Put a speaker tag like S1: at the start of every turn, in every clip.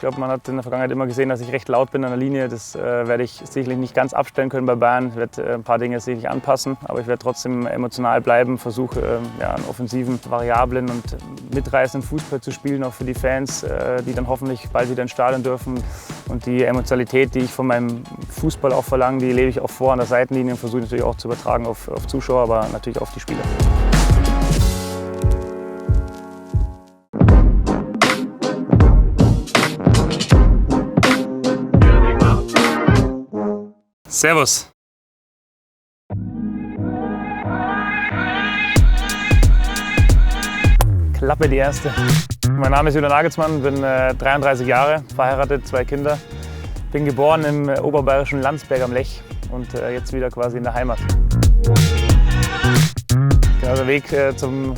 S1: glaube, man hat in der Vergangenheit immer gesehen, dass ich recht laut bin an der Linie. Das werde ich sicherlich nicht ganz abstellen können bei Bayern. Ich werde ein paar Dinge sicherlich anpassen, aber ich werde trotzdem emotional bleiben, versuche einen offensiven, variablen und mitreißenden Fußball zu spielen, auch für die Fans, die dann hoffentlich bald wieder ins Stadion dürfen. Und die Emotionalität, die ich von meinem Fußball auch verlange, die lebe ich auch vor an der Seitenlinie und versuche natürlich auch zu übertragen auf Zuschauer, aber natürlich auf die Spieler. Servus. Klappe die erste. Mein Name ist Julian Nagelsmann, bin 33 Jahre, verheiratet, 2 Kinder. Bin geboren im oberbayerischen Landsberg am Lech und jetzt wieder quasi in der Heimat. Der Weg zum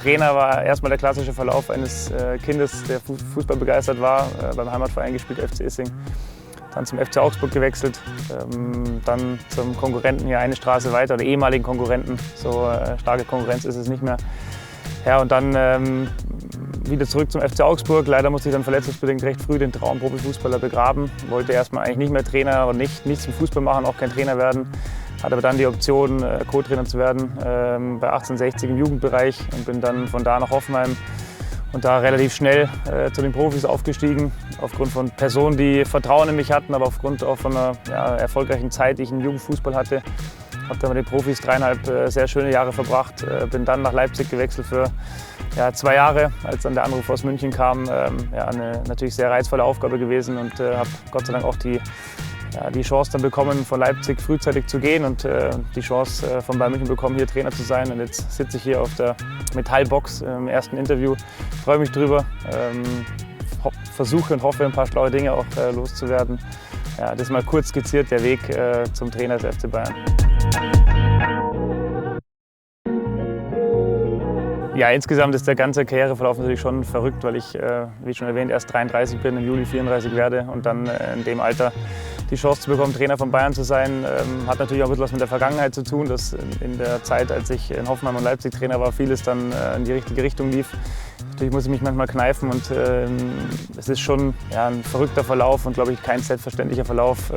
S1: Trainer war erstmal der klassische Verlauf eines Kindes, der Fußball begeistert war, beim Heimatverein gespielt, FC Issing. Dann zum FC Augsburg gewechselt, dann zum Konkurrenten hier eine Straße weiter, oder ehemaligen Konkurrenten, so starke Konkurrenz ist es nicht mehr. Ja, und dann wieder zurück zum FC Augsburg. Leider musste ich dann verletzungsbedingt recht früh den Traum Profifußballer begraben. Wollte erstmal eigentlich nicht mehr Trainer und nichts im Fußball machen, auch kein Trainer werden. Hatte aber dann die Option, Co-Trainer zu werden bei 1860 im Jugendbereich und bin dann von da nach Hoffenheim und da relativ schnell zu den Profis aufgestiegen, aufgrund von Personen, die Vertrauen in mich hatten, aber aufgrund auch von einer erfolgreichen Zeit, die ich im Jugendfußball hatte. Habe dann mit den Profis 3,5 sehr schöne Jahre verbracht, bin dann nach Leipzig gewechselt für 2 Jahre, als dann der Anruf aus München kam. Eine natürlich sehr reizvolle Aufgabe gewesen und habe Gott sei Dank auch die Chance dann bekommen, von Leipzig frühzeitig zu gehen und die Chance von Bayern München bekommen, hier Trainer zu sein. Und jetzt sitze ich hier auf der Metallbox im ersten Interview, freue mich drüber, versuche und hoffe, ein paar schlaue Dinge auch loszuwerden. Ja, das ist mal kurz skizziert, der Weg zum Trainer des FC Bayern. Ja, insgesamt ist der ganze Karriereverlauf natürlich schon verrückt, weil ich, wie schon erwähnt, erst 33 bin, im Juli 34 werde und dann in dem Alter die Chance zu bekommen, Trainer von Bayern zu sein, hat natürlich auch ein bisschen was mit der Vergangenheit zu tun, dass in der Zeit, als ich in Hoffenheim und Leipzig Trainer war, vieles dann in die richtige Richtung lief. Natürlich muss ich mich manchmal kneifen und es ist schon ein verrückter Verlauf und, glaube ich, kein selbstverständlicher Verlauf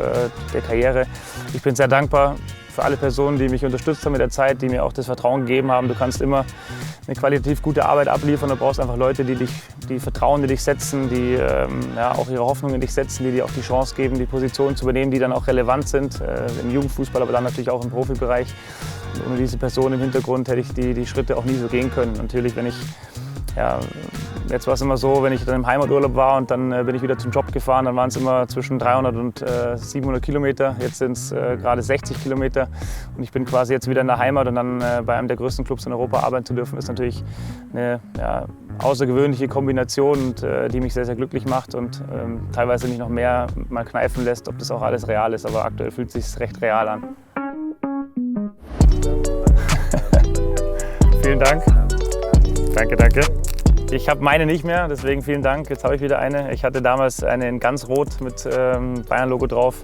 S1: der Karriere. Ich bin sehr dankbar für alle Personen, die mich unterstützt haben mit der Zeit, die mir auch das Vertrauen gegeben haben. Du kannst immer eine qualitativ gute Arbeit abliefern. Du brauchst einfach Leute, die Vertrauen in dich setzen, die auch ihre Hoffnung in dich setzen, die dir auch die Chance geben, die Positionen zu übernehmen, die dann auch relevant sind im Jugendfußball, aber dann natürlich auch im Profibereich. Und ohne diese Person im Hintergrund hätte ich die Schritte auch nie so gehen können. Natürlich, jetzt war es immer so, wenn ich dann im Heimaturlaub war und dann bin ich wieder zum Job gefahren, dann waren es immer zwischen 300 und 700 Kilometer. Jetzt sind es gerade 60 Kilometer und ich bin quasi jetzt wieder in der Heimat und dann bei einem der größten Clubs in Europa arbeiten zu dürfen, ist natürlich eine außergewöhnliche Kombination, und, die mich sehr, sehr glücklich macht und teilweise mich noch mehr mal kneifen lässt, ob das auch alles real ist, aber aktuell fühlt es sich recht real an. Vielen Dank. Danke, danke. Ich habe meine nicht mehr, deswegen vielen Dank. Jetzt habe ich wieder eine. Ich hatte damals eine in ganz rot mit Bayern-Logo drauf.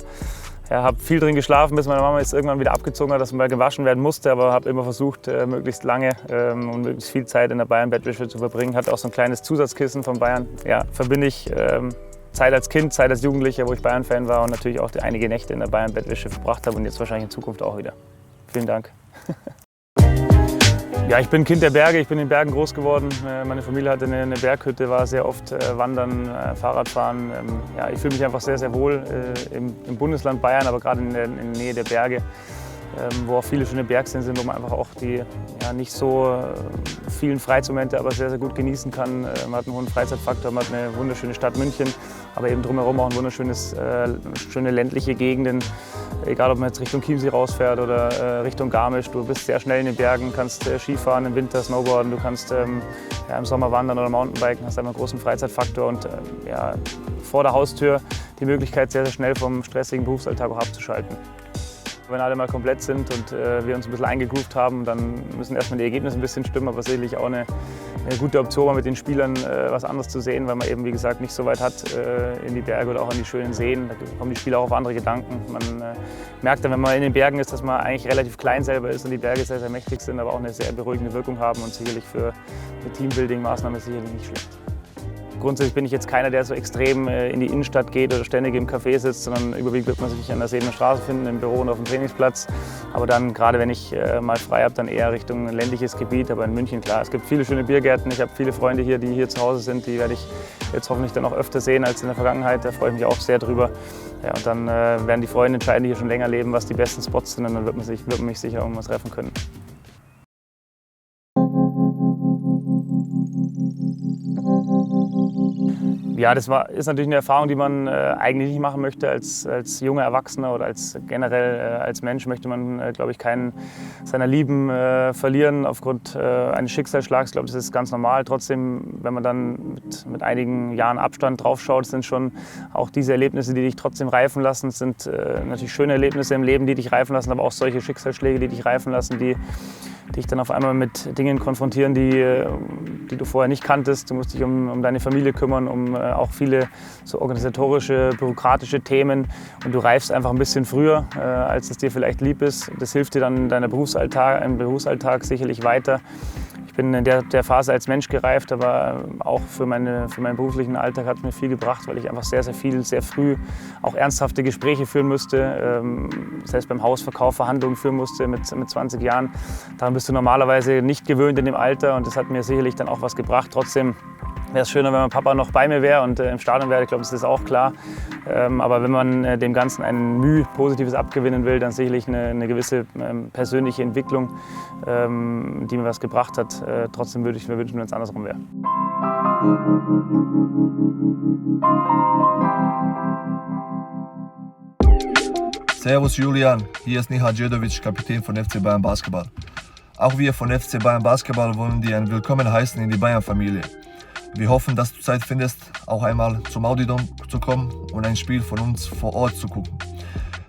S1: Habe viel drin geschlafen, bis meine Mama es irgendwann wieder abgezogen hat, dass mal gewaschen werden musste. Aber habe immer versucht, möglichst lange und möglichst viel Zeit in der Bayern-Bettwäsche zu verbringen. Hatte auch so ein kleines Zusatzkissen von Bayern. Ja, verbinde ich Zeit als Kind, Zeit als Jugendlicher, wo ich Bayern-Fan war und natürlich auch einige Nächte in der Bayern-Bettwäsche verbracht habe und jetzt wahrscheinlich in Zukunft auch wieder. Vielen Dank. Ja, ich bin Kind der Berge, ich bin in den Bergen groß geworden. Meine Familie hatte eine Berghütte, war sehr oft wandern, Fahrradfahren. Ich fühle mich einfach sehr, sehr wohl im Bundesland Bayern, aber gerade in der Nähe der Berge, wo auch viele schöne Bergseen sind, wo man einfach auch die nicht so vielen Freizeitmomente, aber sehr, sehr gut genießen kann. Man hat einen hohen Freizeitfaktor, man hat eine wunderschöne Stadt München, aber eben drumherum auch ein schöne ländliche Gegenden. Egal, ob man jetzt Richtung Chiemsee rausfährt oder Richtung Garmisch, du bist sehr schnell in den Bergen, kannst Skifahren, im Winter Snowboarden, du kannst im Sommer wandern oder Mountainbiken, hast einfach einen großen Freizeitfaktor und vor der Haustür die Möglichkeit, sehr, sehr schnell vom stressigen Berufsalltag auch abzuschalten. Wenn alle mal komplett sind und wir uns ein bisschen eingegroovt haben, dann müssen erstmal die Ergebnisse ein bisschen stimmen, aber sicherlich auch eine gute Option, mal mit den Spielern was anderes zu sehen, weil man eben, wie gesagt, nicht so weit hat in die Berge oder auch an die schönen Seen. Da kommen die Spieler auch auf andere Gedanken. Man merkt dann, wenn man in den Bergen ist, dass man eigentlich relativ klein selber ist und die Berge sehr, sehr mächtig sind, aber auch eine sehr beruhigende Wirkung haben und sicherlich für Teambuilding-Maßnahmen sicherlich nicht schlecht. grundsätzlich bin ich jetzt keiner, der so extrem in die Innenstadt geht oder ständig im Café sitzt, sondern überwiegend wird man sich an der Sebener Straße finden, im Büro und auf dem Trainingsplatz. Aber dann, gerade wenn ich mal frei habe, dann eher Richtung ländliches Gebiet. Aber in München, klar, es gibt viele schöne Biergärten. Ich habe viele Freunde hier, die hier zu Hause sind. Die werde ich jetzt hoffentlich dann auch öfter sehen als in der Vergangenheit. Da freue ich mich auch sehr drüber. Ja, und dann werden die Freunde entscheiden, die hier schon länger leben, was die besten Spots sind. Und dann wird man mich sicher irgendwas treffen können. Ja, ist natürlich eine Erfahrung, die man eigentlich nicht machen möchte als junger Erwachsener oder generell als Mensch möchte man, glaube ich, keinen seiner Lieben verlieren aufgrund eines Schicksalsschlags. Ich glaube, das ist ganz normal. Trotzdem, wenn man dann mit einigen Jahren Abstand drauf schaut, sind schon auch diese Erlebnisse, die dich trotzdem reifen lassen. Es sind natürlich schöne Erlebnisse im Leben, die dich reifen lassen, aber auch solche Schicksalsschläge, die dich reifen lassen, die dich dann auf einmal mit Dingen konfrontieren, die du vorher nicht kanntest. Du musst dich um deine Familie kümmern, um auch viele so organisatorische, bürokratische Themen. Und du reifst einfach ein bisschen früher, als es dir vielleicht lieb ist. Das hilft dir dann im Berufsalltag sicherlich weiter. Ich bin in der Phase als Mensch gereift, aber auch für meinen beruflichen Alltag hat es mir viel gebracht, weil ich einfach sehr früh auch ernsthafte Gespräche führen musste. Selbst beim Hausverkauf Verhandlungen führen musste mit 20 Jahren. Daran bist du normalerweise nicht gewöhnt in dem Alter und das hat mir sicherlich dann auch was gebracht. Trotzdem wäre es schöner, wenn mein Papa noch bei mir wäre und im Stadion wäre. Ich glaube, das ist auch klar. Aber wenn man dem Ganzen ein Mühe Positives abgewinnen will, dann sicherlich eine gewisse persönliche Entwicklung, die mir was gebracht hat. Trotzdem würde ich mir wünschen, wenn es andersrum wäre.
S2: Servus Julian, hier ist Nihat Djedovic, Kapitän von FC Bayern Basketball. Auch wir von FC Bayern Basketball wollen dir ein Willkommen heißen in die Bayern-Familie. Wir hoffen, dass du Zeit findest, auch einmal zum Audidom zu kommen und ein Spiel von uns vor Ort zu gucken.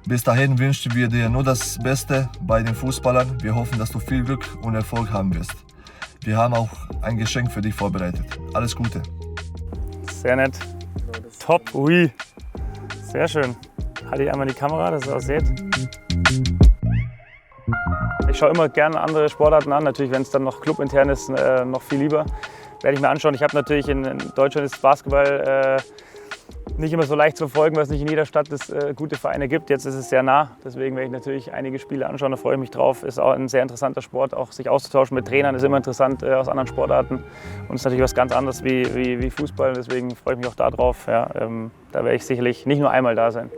S2: Bis dahin wünschen wir dir nur das Beste bei den Fußballern. Wir hoffen, dass du viel Glück und Erfolg haben wirst. Wir haben auch ein Geschenk für dich vorbereitet. Alles Gute.
S1: Sehr nett. Top, ui. Sehr schön. Halte ich einmal die Kamera, dass ihr auch seht. Ich schaue immer gerne andere Sportarten an. Natürlich, wenn es dann noch clubintern ist, noch viel lieber. Werde ich mir anschauen. Ich habe natürlich in Deutschland ist Basketball nicht immer so leicht zu verfolgen, weil es nicht in jeder Stadt gute Vereine gibt. Jetzt ist es sehr nah, deswegen werde ich natürlich einige Spiele anschauen, da freue ich mich drauf. Ist auch ein sehr interessanter Sport, auch sich auszutauschen mit Trainern ist immer interessant aus anderen Sportarten und ist natürlich was ganz anderes wie Fußball, deswegen freue ich mich auch da drauf. Ja, da werde ich sicherlich nicht nur einmal da sein.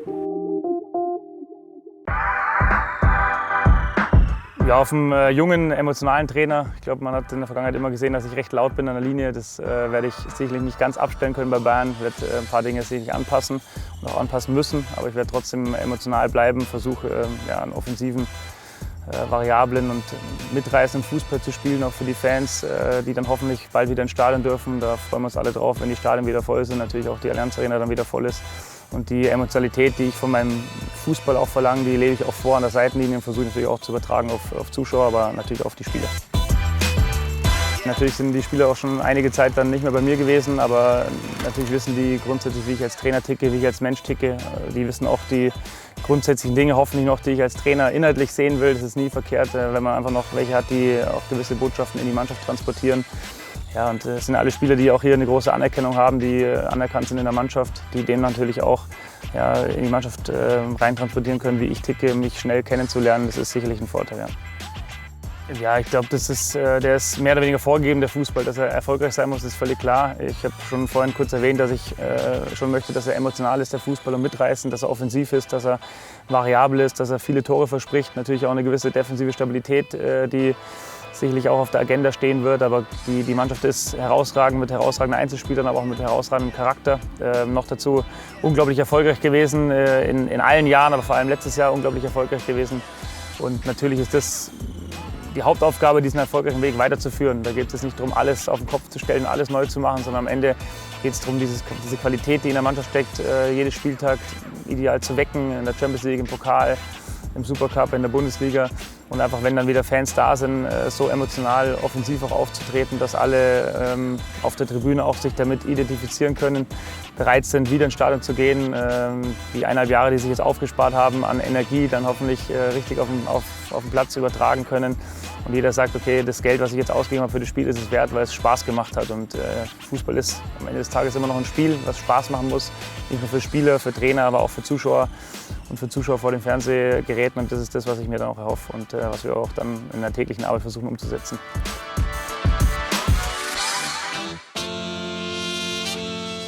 S1: Ja, auf einem jungen, emotionalen Trainer. Ich glaube, man hat in der Vergangenheit immer gesehen, dass ich recht laut bin an der Linie. Das werde ich sicherlich nicht ganz abstellen können bei Bayern. Ich werde ein paar Dinge sicherlich anpassen und auch anpassen müssen. Aber ich werde trotzdem emotional bleiben, versuche einen offensiven, variablen und mitreißenden Fußball zu spielen, auch für die Fans, die dann hoffentlich bald wieder ins Stadion dürfen. Da freuen wir uns alle drauf, wenn die Stadien wieder voll sind, natürlich auch die Allianz Arena dann wieder voll ist. Und die Emotionalität, die ich von meinem Fußball auch verlange, die lebe ich auch vor an der Seitenlinie und versuche natürlich auch zu übertragen auf Zuschauer, aber natürlich auf die Spieler. Natürlich sind die Spieler auch schon einige Zeit dann nicht mehr bei mir gewesen, aber natürlich wissen die grundsätzlich, wie ich als Trainer ticke, wie ich als Mensch ticke. Die wissen auch die grundsätzlichen Dinge hoffentlich noch, die ich als Trainer inhaltlich sehen will. Das ist nie verkehrt, wenn man einfach noch welche hat, die auch gewisse Botschaften in die Mannschaft transportieren. Ja, und es sind alle Spieler, die auch hier eine große Anerkennung haben, die anerkannt sind in der Mannschaft, die dem natürlich auch in die Mannschaft reintransportieren können, wie ich ticke, mich schnell kennenzulernen. Das ist sicherlich ein Vorteil. Ja. Ja, ich glaube, der ist mehr oder weniger vorgegeben, der Fußball. Dass er erfolgreich sein muss, ist völlig klar. Ich habe schon vorhin kurz erwähnt, dass ich schon möchte, dass er emotional ist, der Fußball, und mitreißend, dass er offensiv ist, dass er variabel ist, dass er viele Tore verspricht. Natürlich auch eine gewisse defensive Stabilität, die sicherlich auch auf der Agenda stehen wird. Aber die Mannschaft ist herausragend mit herausragenden Einzelspielern, aber auch mit herausragendem Charakter. Noch dazu unglaublich erfolgreich gewesen, in allen Jahren, aber vor allem letztes Jahr unglaublich erfolgreich gewesen. Und natürlich ist das die Hauptaufgabe, diesen erfolgreichen Weg weiterzuführen. Da geht es nicht darum, alles auf den Kopf zu stellen, alles neu zu machen, sondern am Ende geht es darum, diese Qualität, die in der Mannschaft steckt, jeden Spieltag ideal zu wecken, in der Champions League, im Pokal, im Supercup, in der Bundesliga, Und einfach, wenn dann wieder Fans da sind, so emotional offensiv auch aufzutreten, dass alle auf der Tribüne auch sich damit identifizieren können, bereit sind, wieder ins Stadion zu gehen. Die 1,5 Jahre, die sich jetzt aufgespart haben an Energie, dann hoffentlich richtig auf den Platz übertragen können. Und jeder sagt, okay, das Geld, was ich jetzt ausgegeben habe für das Spiel, ist es wert, weil es Spaß gemacht hat. Und Fußball ist am Ende des Tages immer noch ein Spiel, was Spaß machen muss. Nicht nur für Spieler, für Trainer, aber auch für Zuschauer und für Zuschauer vor den Fernsehgeräten. Und das ist das, was ich mir dann auch erhoffe und was wir auch dann in der täglichen Arbeit versuchen umzusetzen.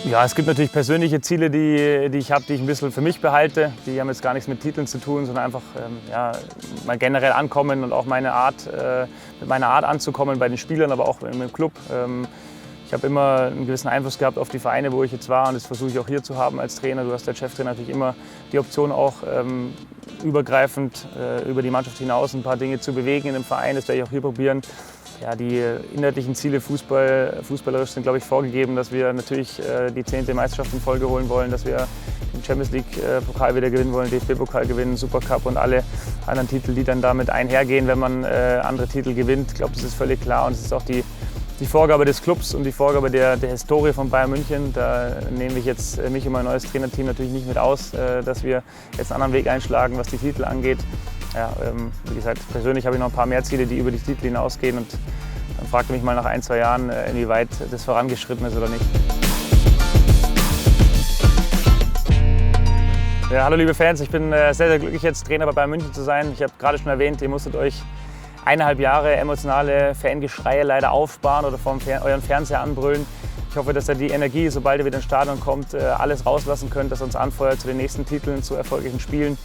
S1: Ja, es gibt natürlich persönliche Ziele, die ich habe, die ich ein bisschen für mich behalte. Die haben jetzt gar nichts mit Titeln zu tun, sondern einfach ja, mal generell ankommen und auch mit meiner Art anzukommen bei den Spielern, aber auch im Club. Ich habe immer einen gewissen Einfluss gehabt auf die Vereine, wo ich jetzt war, und das versuche ich auch hier zu haben als Trainer. Du hast als Cheftrainer natürlich immer die Option, auch übergreifend über die Mannschaft hinaus ein paar Dinge zu bewegen in dem Verein. Das werde ich auch hier probieren. Ja, die inhaltlichen Ziele fußballerisch sind, glaube ich, vorgegeben, dass wir natürlich die 10. Meisterschaft in Folge holen wollen, dass wir den Champions League-Pokal wieder gewinnen wollen, DFB-Pokal gewinnen, Supercup und alle anderen Titel, die dann damit einhergehen, wenn man andere Titel gewinnt. Ich glaube, das ist völlig klar, und es ist auch die Vorgabe des Clubs und die Vorgabe der Historie von Bayern München. Da nehme ich jetzt mich und mein neues Trainerteam natürlich nicht mit aus, dass wir jetzt einen anderen Weg einschlagen, was die Titel angeht. Ja, wie gesagt, persönlich habe ich noch ein paar mehr Ziele, die über die Titel hinausgehen, und dann fragt mich mal nach 1-2 Jahren, inwieweit das vorangeschritten ist oder nicht. Ja, hallo liebe Fans, ich bin sehr, sehr glücklich, jetzt Trainer bei Bayern München zu sein. Ich habe gerade schon erwähnt, ihr musstet euch 1,5 Jahre emotionale Fangeschreie leider aufsparen oder vor euren Fernseher anbrüllen. Ich hoffe, dass ihr die Energie, sobald ihr wieder ins Stadion kommt, alles rauslassen könnt, dass uns anfeuert zu den nächsten Titeln, zu erfolgreichen Spielen.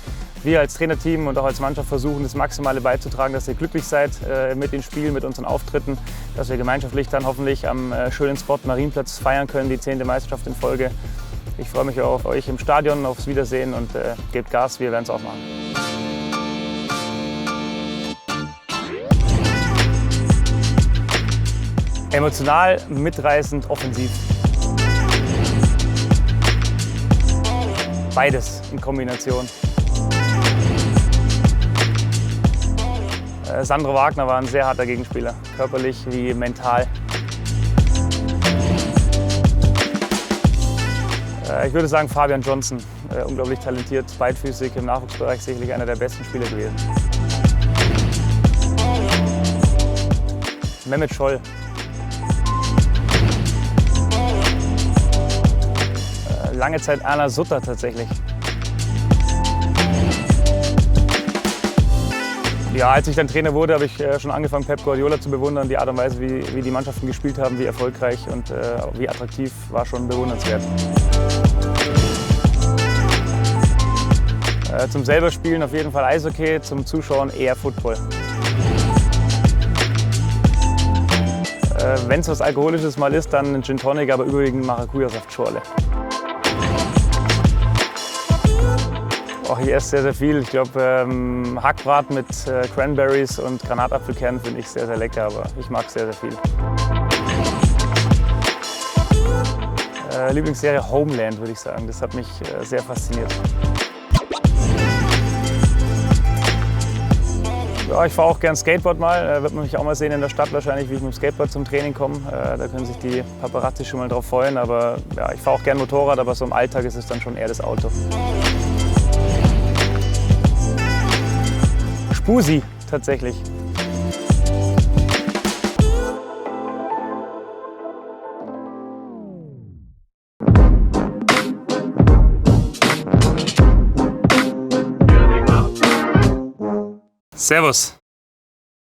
S1: Wir als Trainerteam und auch als Mannschaft versuchen, das Maximale beizutragen, dass ihr glücklich seid mit den Spielen, mit unseren Auftritten, dass wir gemeinschaftlich dann hoffentlich am schönen Spot Marienplatz feiern können, die 10. Meisterschaft in Folge. Ich freue mich auch auf euch im Stadion, aufs Wiedersehen, und gebt Gas, wir werden es auch machen. Emotional, mitreißend, offensiv. Beides in Kombination. Sandro Wagner war ein sehr harter Gegenspieler, körperlich wie mental. Ich würde sagen Fabian Johnson, unglaublich talentiert, beidfüßig, im Nachwuchsbereich sicherlich einer der besten Spieler gewesen. Mehmet Scholl. Lange Zeit Erna Sutter tatsächlich. Ja, als ich dann Trainer wurde, habe ich schon angefangen, Pep Guardiola zu bewundern. Die Art und Weise, wie die Mannschaften gespielt haben, wie erfolgreich und wie attraktiv, war schon bewundernswert. Zum selber Spielen auf jeden Fall Eishockey, zum Zuschauen eher Football. Wenn es was Alkoholisches mal ist, dann ein Gin Tonic, aber überwiegend Maracuja-Saftschorle. Ich esse sehr, sehr viel. Ich glaube, Hackbraten mit Cranberries und Granatapfelkernen finde ich sehr, sehr lecker, aber ich mag sehr, sehr viel. Lieblingsserie Homeland, würde ich sagen. Das hat mich sehr fasziniert. Ja, ich fahre auch gern Skateboard mal. Wird man mich auch mal sehen in der Stadt wahrscheinlich, wie ich mit dem Skateboard zum Training komme. Da können sich die Paparazzi schon mal drauf freuen. Aber ja, ich fahre auch gern Motorrad, aber so im Alltag ist es dann schon eher das Auto. Spusi, tatsächlich. Servus.